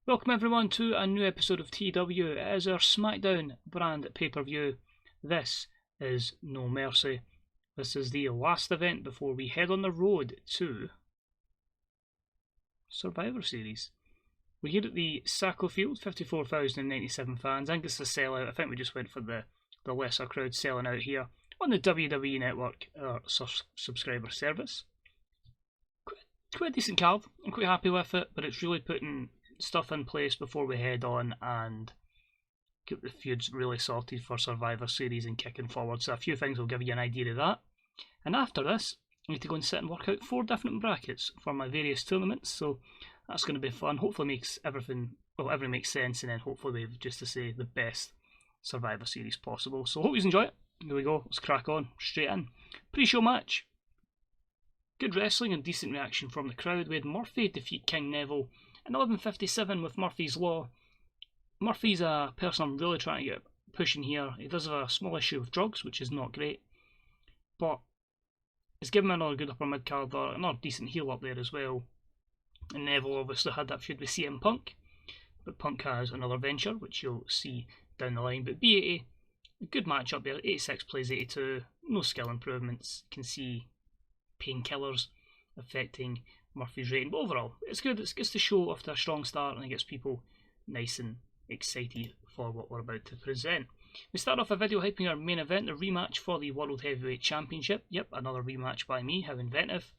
Welcome everyone to a new episode of TEW. It is our Smackdown brand pay-per-view. This is No Mercy. This is the last event before we head on the road to Survivor Series. We're here at the Saco Field, 54,097 fans. I think it's a sellout. I think we just went for the lesser crowd selling out here on the WWE Network subscriber service. Quite a decent card. I'm quite happy with it, but it's really putting stuff in place before we head on and get the feuds really sorted for Survivor Series and kicking forward. So a few things will give you an idea of that. And after this, I need to go and sit and work out 4 different brackets for my various tournaments. So that's going to be fun. Hopefully makes everything makes sense, and then hopefully we have, just to say, the best Survivor Series possible. So hope you enjoy it. Here we go. Let's crack on straight in. Pre-show match. Good wrestling and decent reaction from the crowd. We had Murphy defeat King Neville in 11:57 with Murphy's Law. Murphy's a person I'm really trying to get pushing here. He does have a small issue with drugs, which is not great, but it's given him another good upper mid card, or another decent heel up there as well. And Neville obviously had that feud with CM Punk, but Punk has another venture, which you'll see down the line. But B80, a good match up there. 86 plays 82, no skill improvements. You can see painkillers affecting Murphy's rating, but overall it's good. It gets the show off to a strong start and it gets people nice and excited for what we're about to present. We start off a video hyping our main event, the rematch for the World Heavyweight Championship. Yep, another rematch by me, how inventive.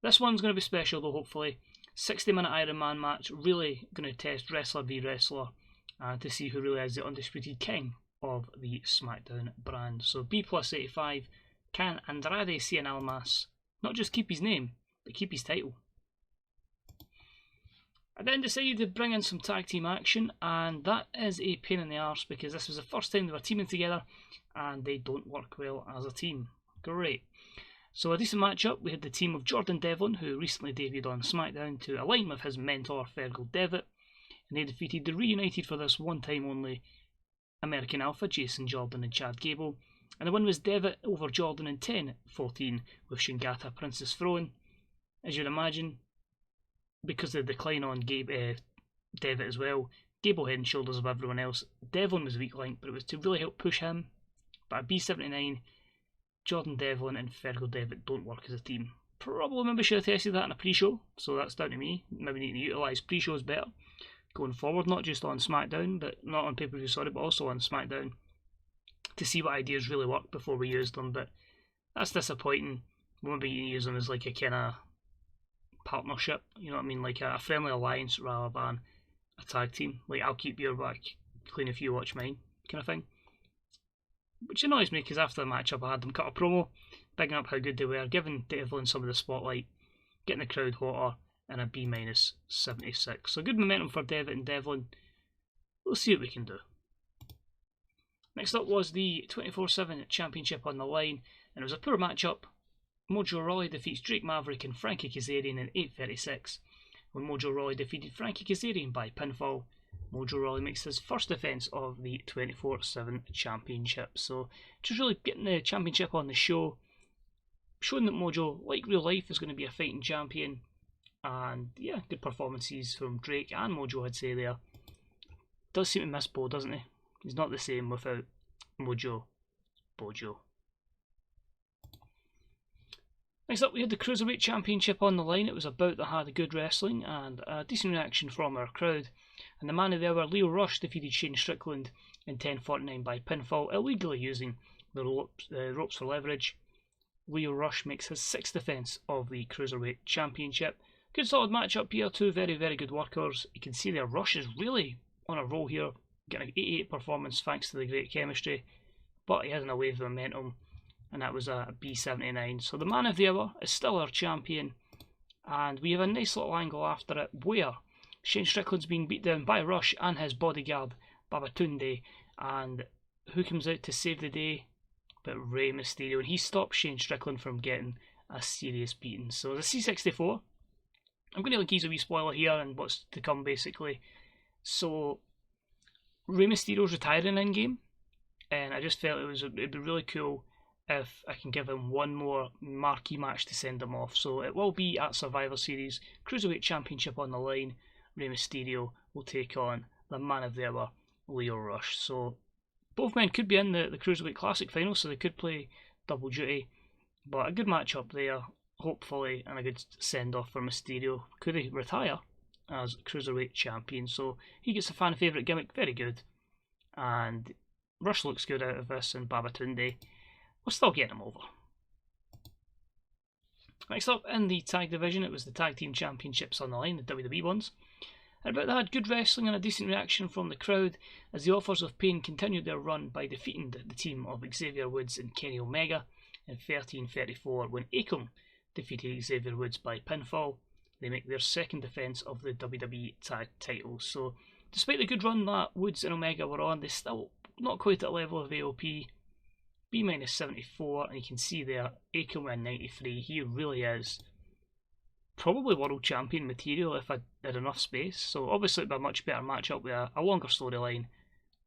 This one's going to be special though, hopefully. 60-minute Ironman match, really going to test wrestler v wrestler to see who really is the undisputed king of the Smackdown brand. So B plus 85, can Andrade Cien Almas not just keep his name, but keep his title? I then decided to bring in some tag team action, and that is a pain in the arse because this was the first time they were teaming together and they don't work well as a team. Great. So a decent matchup. We had the team of Jordan Devlin, who recently debuted on SmackDown, to align with his mentor Fergal Devitt, and they defeated the reunited for this one time only American Alpha, Jason Jordan and Chad Gable, and the win was Devitt over Jordan in 10-14 with Shingata Princess Throne. As you'd imagine, because of the decline on Devitt as well, Gable head and shoulders of everyone else. Devlin was a weak link, but it was to really help push him. But at B79, Jordan Devlin and Fergal Devitt don't work as a team. Probably maybe should have tested that in a pre-show, so that's down to me. Maybe need to utilise pre-shows better going forward, not just on SmackDown, but not on pay-per-view, sorry, but also on SmackDown, to see what ideas really work before we use them. But that's disappointing. We won't be using them as like a kind of partnership, you know what I mean, like a friendly alliance rather than a tag team. Like, I'll keep your back clean if you watch mine, kind of thing. Which annoys me because after the matchup I had them cut a promo, bigging up how good they were, giving Devlin some of the spotlight, getting the crowd hotter, and a B minus 76. So good momentum for Devitt and Devlin. We'll see what we can do. Next up was the 24/7 Championship on the line, and it was a poor matchup. Mojo Rawley defeats Drake Maverick and Frankie Kazarian in 8:36. When Mojo Rawley defeated Frankie Kazarian by pinfall, Mojo Rawley makes his first defence of the 24/7 Championship. So just really getting the championship on the show, showing that Mojo, like real life, is going to be a fighting champion. And yeah, good performances from Drake and Mojo, I'd say there. Does seem to miss Bo, doesn't he? He's not the same without Mojo Bojo. Next up, we had the Cruiserweight Championship on the line. It was a bout that had good wrestling and a decent reaction from our crowd. And the man of the hour, Leo Rush, defeated Shane Strickland in 10:49 by pinfall, illegally using the ropes for leverage. Leo Rush makes his 6th defence of the Cruiserweight Championship. Good solid matchup here, two very, very good workers. You can see there, Rush is really on a roll here, getting an 88 performance thanks to the great chemistry, but he hasn't a wave of momentum, and that was a B79. So the man of the hour is still our champion, and we have a nice little angle after it where Shane Strickland's being beat down by Rush and his bodyguard Babatunde, and who comes out to save the day but Rey Mysterio, and he stops Shane Strickland from getting a serious beating. So the C64, I'm going to like use a wee spoiler here and what's to come basically. So Rey Mysterio's retiring in game, and I just felt it'd be really cool if I can give him one more marquee match to send him off. So it will be at Survivor Series, Cruiserweight Championship on the line. Rey Mysterio will take on the man of the hour, Leo Rush. So both men could be in the Cruiserweight Classic final, so they could play double duty. But a good match-up there, hopefully, and a good send-off for Mysterio. Could he retire as Cruiserweight Champion? So he gets a fan favourite gimmick, very good. And Rush looks good out of this, and Babatunde, we're still getting him over. Next up in the tag division, it was the tag team championships on the line, the WWE ones. And about that, had good wrestling and a decent reaction from the crowd as the Authors of Pain continued their run by defeating the team of Xavier Woods and Kenny Omega in 13:34 when Akam defeated Xavier Woods by pinfall. They make their second defence of the WWE tag titles. So despite the good run that Woods and Omega were on, they're still not quite at the level of AOP. B-74, and you can see there, Akam in 93, he really is probably world champion material if I had enough space. So obviously it'd be a much better matchup with a longer storyline,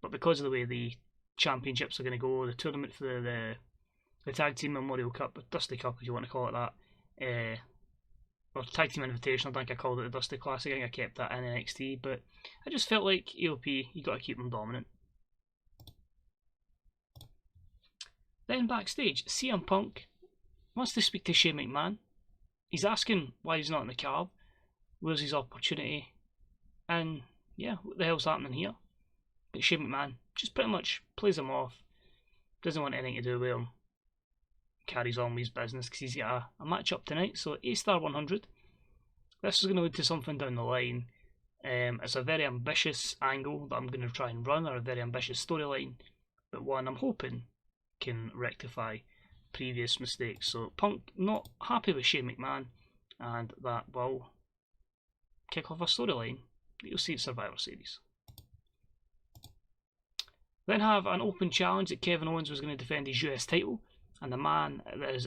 but because of the way the championships are going to go, the tournament for the Tag Team Memorial Cup, Dusty Cup if you want to call it that, or Tag Team Invitational, I think I called it the Dusty Classic, I think I kept that in NXT, but I just felt like AOP, you got to keep them dominant. Then backstage, CM Punk wants to speak to Shane McMahon. He's asking why he's not in the card, where's his opportunity, and yeah, what the hell's happening here? But Shane McMahon just pretty much plays him off, doesn't want anything to do with him, carries on with his business because he's got a match up tonight. So A-star 100, this is going to lead to something down the line. It's a very ambitious angle that I'm going to try and run, or a very ambitious storyline, but one I'm hoping can rectify previous mistakes. So Punk not happy with Shane McMahon, and that will kick off a storyline that you'll see at Survivor Series. Then have an open challenge that Kevin Owens was going to defend his US title, and the man that has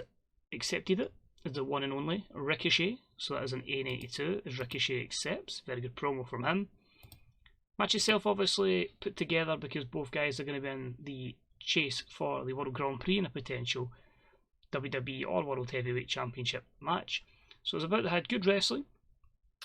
accepted it is the one and only Ricochet. So that is an A92 as Ricochet accepts. Very good promo from him. Match itself obviously put together because both guys are going to be in the chase for the World Grand Prix in a potential WWE or World Heavyweight Championship match. So it was about that had good wrestling,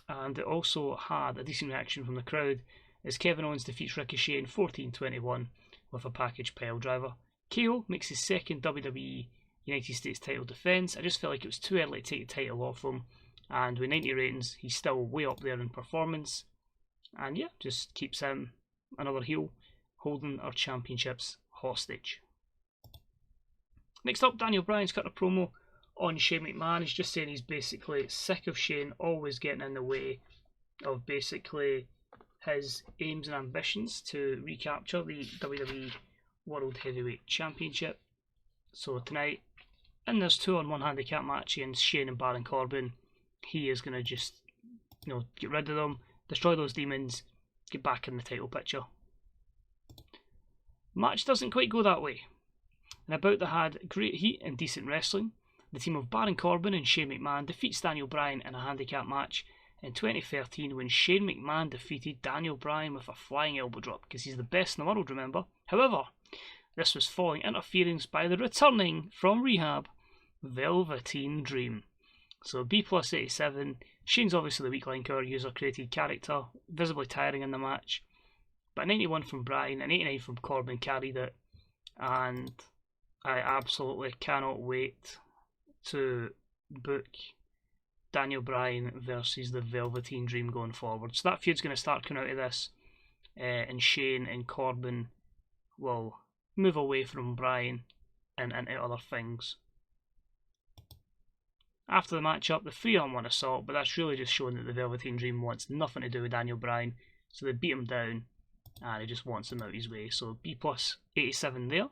and it also had a decent reaction from the crowd as Kevin Owens defeats Ricochet in 14:21 with a package pile driver. KO makes his second WWE United States title defence. I just felt like it was too early to take the title off him, and with 90 ratings he's still way up there in performance, and yeah, just keeps him, another heel, holding our championships hostage. Next up, Daniel Bryan's cut a promo on Shane McMahon. He's just saying he's basically sick of Shane always getting in the way of basically his aims and ambitions to recapture the WWE World Heavyweight Championship. So tonight, in this 2-on-1 handicap match against Shane and Baron Corbin, he is going to just, get rid of them, destroy those demons, get back in the title picture. Match doesn't quite go that way, and about that had great heat and decent wrestling. The team of Baron Corbin and Shane McMahon defeats Daniel Bryan in a handicap match in 2013 when Shane McMahon defeated Daniel Bryan with a flying elbow drop because he's the best in the world, remember. However, this was following interference by the returning from rehab Velveteen Dream. So B+87, Shane's obviously the weak link, our user created character, visibly tiring in the match. But 91 from Bryan and 89 from Corbin carried it, and I absolutely cannot wait to book Daniel Bryan versus the Velveteen Dream going forward. So that feud's going to start coming out of this, and Shane and Corbin will move away from Bryan and into other things. After the matchup, the 3-on-1 assault, but that's really just showing that the Velveteen Dream wants nothing to do with Daniel Bryan, so they beat him down, and he just wants him out his way. So B+87 there.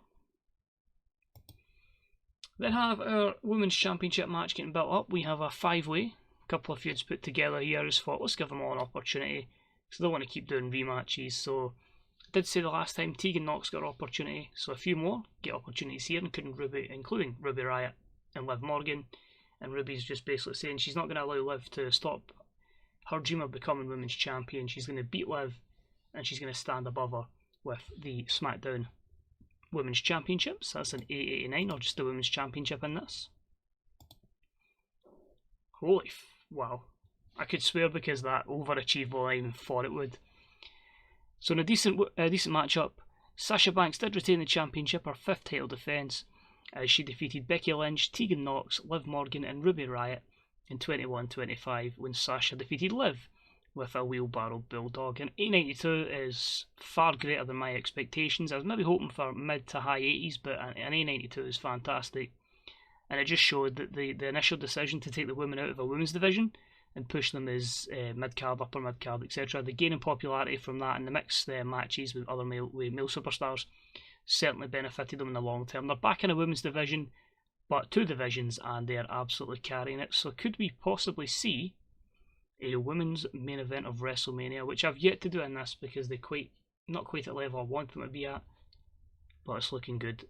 Then have our Women's Championship match getting built up. We have a 5-way, couple of feuds put together here. I just thought, let's give them all an opportunity, because they don't want to keep doing rematches. So I did say the last time Tegan Nox got an opportunity, so a few more get opportunities here, including Ruby Riott and Liv Morgan. And Ruby's just basically saying she's not going to allow Liv to stop her dream of becoming Women's Champion. She's going to beat Liv, and she's going to stand above her with the Smackdown Women's Championships. That's an A89, or just the Women's Championship in this. Wow. I could swear because that overachieved while I even thought it would. So in a decent matchup, Sasha Banks did retain the championship, her 5th title defence, as she defeated Becky Lynch, Tegan Nox, Liv Morgan and Ruby Riott in 21-25 when Sasha defeated Liv with a wheelbarrow bulldog. And 892 is far greater than my expectations. I was maybe hoping for mid to high 80s, but an 892 is fantastic. And it just showed that the initial decision to take the women out of a women's division and push them as mid-card, upper mid-card, etc. The gain in popularity from that and the mixed matches with other male superstars certainly benefited them in the long term. They're back in a women's division, but 2 divisions, and they're absolutely carrying it. So could we possibly see a women's main event of WrestleMania, which I've yet to do in this because they're not quite at level I want them to be at, but it's looking good.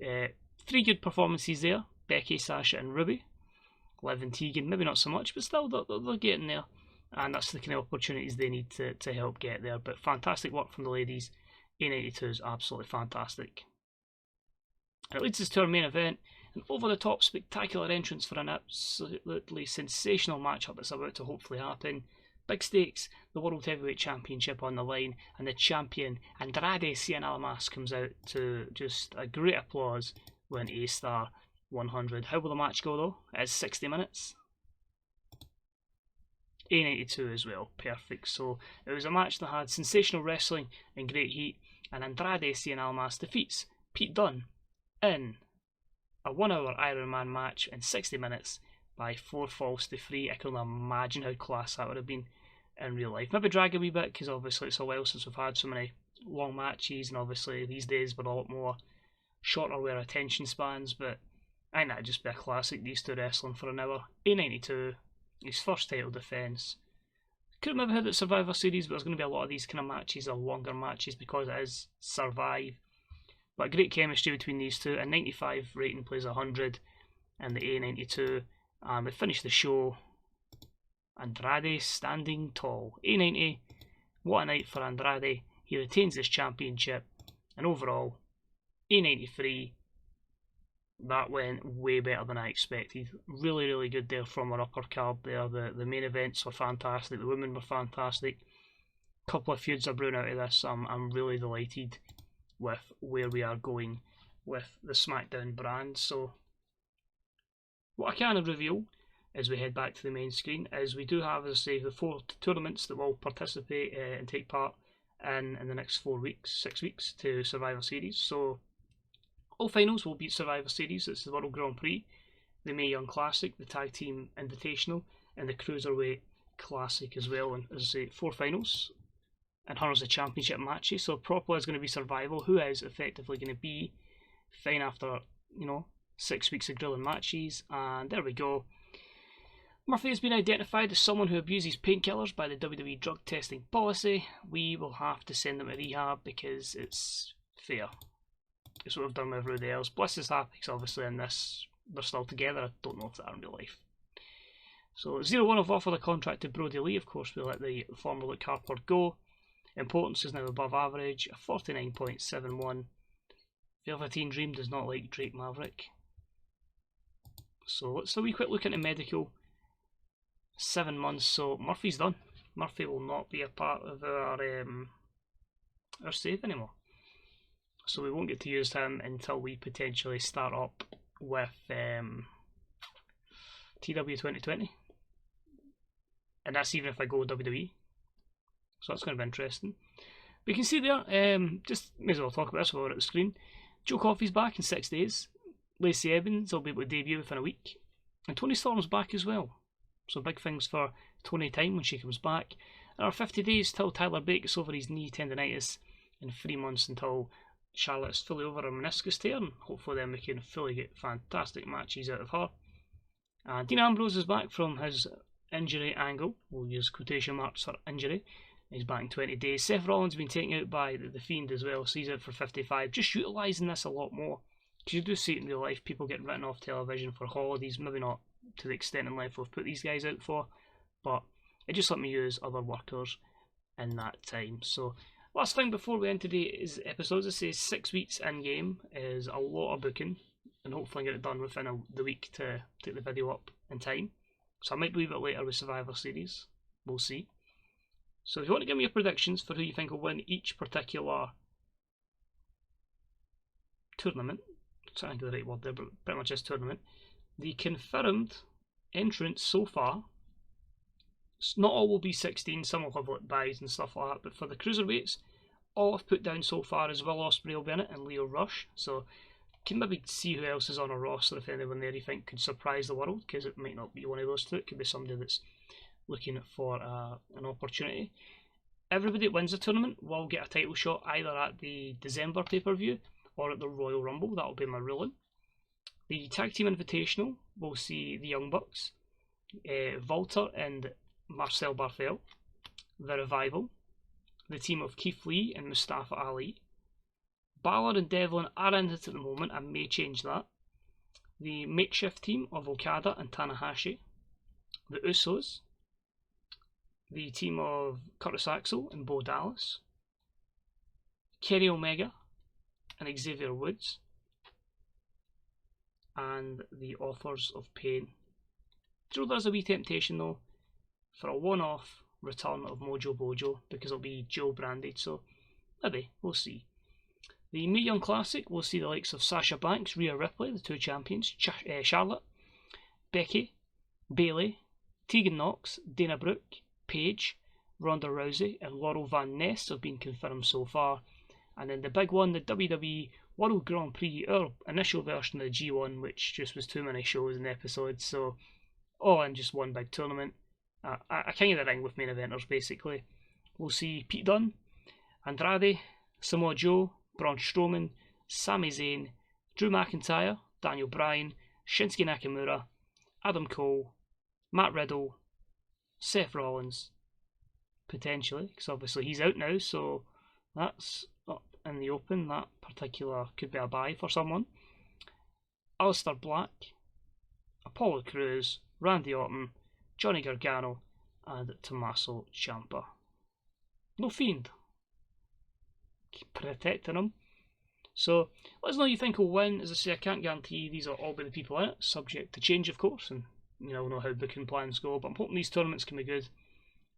3 good performances there, Becky, Sasha and Ruby. Liv and Tegan, maybe not so much, but still they're getting there, and that's the kind of opportunities they need to help get there. But fantastic work from the ladies. A92 is absolutely fantastic. And it leads us to our main event, an over-the-top spectacular entrance for an absolutely sensational matchup that's about to hopefully happen. Big stakes, the World Heavyweight Championship on the line, and the champion Andrade Cien Almas comes out to just a great applause when A-Star 100. How will the match go though? It's 60 minutes. A92 as well, perfect. So it was a match that had sensational wrestling and great heat, and Andrade Cien Almas defeats Pete Dunne in a 1-hour Ironman match in 60 minutes by 4 falls to 3. I can imagine how class that would have been in real life. Maybe drag a wee bit because obviously it's a while since we've had so many long matches, and obviously these days we're a lot more shorter with our attention spans, but I think that'd just be a classic, these 2 wrestling for an hour. A92, his first title defence. Could have maybe had it Survivor Series, but there's going to be a lot of these kind of matches, or longer matches, because it is Survive. But great chemistry between these 2. A 95 rating plays 100 and the A92. And we finish the show. Andrade standing tall. A90, what a night for Andrade. He retains this championship. And overall, A93, that went way better than I expected. Really, really good there from our upper card there. The main events were fantastic. The women were fantastic. Couple of feuds are brewing out of this. I'm really delighted with where we are going with the Smackdown brand. So what I can reveal as we head back to the main screen is we do have, as I say, the 4 tournaments that will participate and take part in the next 6 weeks to Survivor Series. So all finals will be Survivor Series. It's the World Grand Prix, the Mae Young Classic, the Tag Team Invitational, and the Cruiserweight Classic as well. And as I say, 4 finals and hundreds of championship matches. So properly is going to be survival. Who is effectively going to be fine after 6 weeks of grilling matches? And there we go. Murphy has been identified as someone who abuses painkillers by the WWE drug testing policy. We will have to send them to rehab because it's fair. It's what we've done with everybody else. Bliss is happy because obviously in this they're still together. I don't know if that in real life. So 0-1 have offered a contract to Brody Lee. Of course, we let the former Luke Harper go. Importance is now above average, a 49.71. Velveteen Dream does not like Drake Maverick. So let's have a wee quick look into medical. 7 months, so Murphy's done. Murphy will not be a part of our save anymore. So we won't get to use him until we potentially start up with TEW2020. And that's even if I go WWE. So that's going to be interesting. But you can see there, just may as well talk about this while we're at the screen. Joe Coffey's back in 6 days. Lacey Evans will be able to debut within a week. And Toni Storm's back as well. So big things for Toni time when she comes back. And our 50 days till Tyler Bate gets over his knee tendinitis. And 3 months until Charlotte's fully over her meniscus tear. And hopefully then we can fully get fantastic matches out of her. And Dean Ambrose is back from his injury angle. We'll use quotation marks for injury. He's back in 20 days. Seth Rollins has been taken out by the Fiend as well, so he's out for 55. Just utilising this a lot more. Because you do see it in real life, people getting written off television for holidays, maybe not to the extent in life we've put these guys out for, but it just let me use other workers in that time. So, last thing before we end today's episode, I say 6 weeks in game is a lot of booking, and hopefully get it done within the week to take the video up in time. So I might be a bit later with Survivor Series. We'll see. So if you want to give me your predictions for who you think will win each particular tournament, I'm trying to think of the right word there, but pretty much is tournament, the confirmed entrants so far, not all will be 16, some will have like buys and stuff like that, but for the cruiserweights, all I've put down so far is Will Ospreay will be in it and Leo Rush, so can maybe see who else is on a roster, if anyone there you think could surprise the world, because it might not be one of those two, it could be somebody that's looking for an opportunity. Everybody that wins the tournament will get a title shot either at the December pay-per-view or at the Royal Rumble. That will be my ruling. The Tag Team Invitational will see the Young Bucks, Walter and Marcel Barthel, The Revival, the team of Keith Lee and Mustafa Ali. Balor and Devlin are in it at the moment and may change that. The makeshift team of Okada and Tanahashi, the Usos, the team of Curtis Axel and Bo Dallas, Kenny Omega and Xavier Woods, and the Authors of Pain. So there's a wee temptation though for a one-off return of Mojo Bojo because it'll be Joe branded, so maybe, we'll see. The Mae Young Classic will see the likes of Sasha Banks, Rhea Ripley, the two champions, Charlotte, Becky, Bayley, Tegan Knox, Dana Brooke, Paige, Ronda Rousey and Laurel Van Ness have been confirmed so far. And then the big one, the WWE World Grand Prix, our initial version of the G1, which just was too many shows and episodes, so all in just one big tournament. A King of the Ring with main eventers basically. We'll see Pete Dunne, Andrade, Samoa Joe, Braun Strowman, Sami Zayn, Drew McIntyre, Daniel Bryan, Shinsuke Nakamura, Adam Cole, Matt Riddle, Seth Rollins, potentially, because obviously he's out now, so that's up in the open. That particular could be a buy for someone. Aleister Black, Apollo Crews, Randy Orton, Johnny Gargano, and Tommaso Ciampa. No Fiend. Keep protecting him. So let us know who you think will win. As I say, I can't guarantee these will all be the people in it, subject to change of course, and we'll know how booking plans go, but I'm hoping these tournaments can be good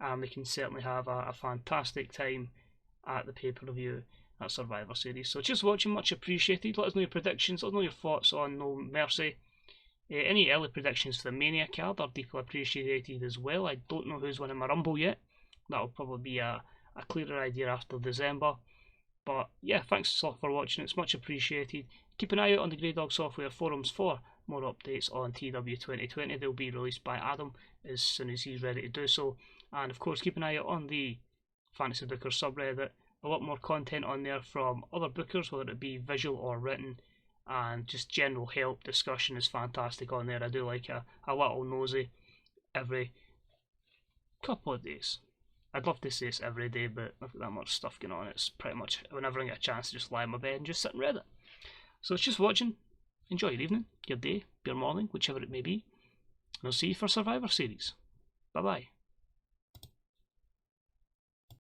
and we can certainly have a fantastic time at the pay-per-view at Survivor Series. So just watching, much appreciated. Let us know your predictions, let us know your thoughts on No Mercy. Any early predictions for the Mania card are deeply appreciated as well. I don't know who's winning my Rumble yet. That'll probably be a clearer idea after December. But yeah, thanks a lot for watching, it's much appreciated. Keep an eye out on the Grey Dog Software forums for more updates on TEW2020. They'll be released by Adam as soon as he's ready to do so. And of course, keep an eye out on the Fantasy Bookers subreddit. A lot more content on there from other bookers, whether it be visual or written, and just general help. Discussion is fantastic on there. I do like a little nosy every couple of days. I'd love to say it's every day, but I've got that much stuff going on. It's pretty much whenever I get a chance to just lie in my bed and just sit and read it. So it's just watching. Enjoy your evening, your day, your morning, whichever it may be. And I'll see you for Survivor Series. Bye bye.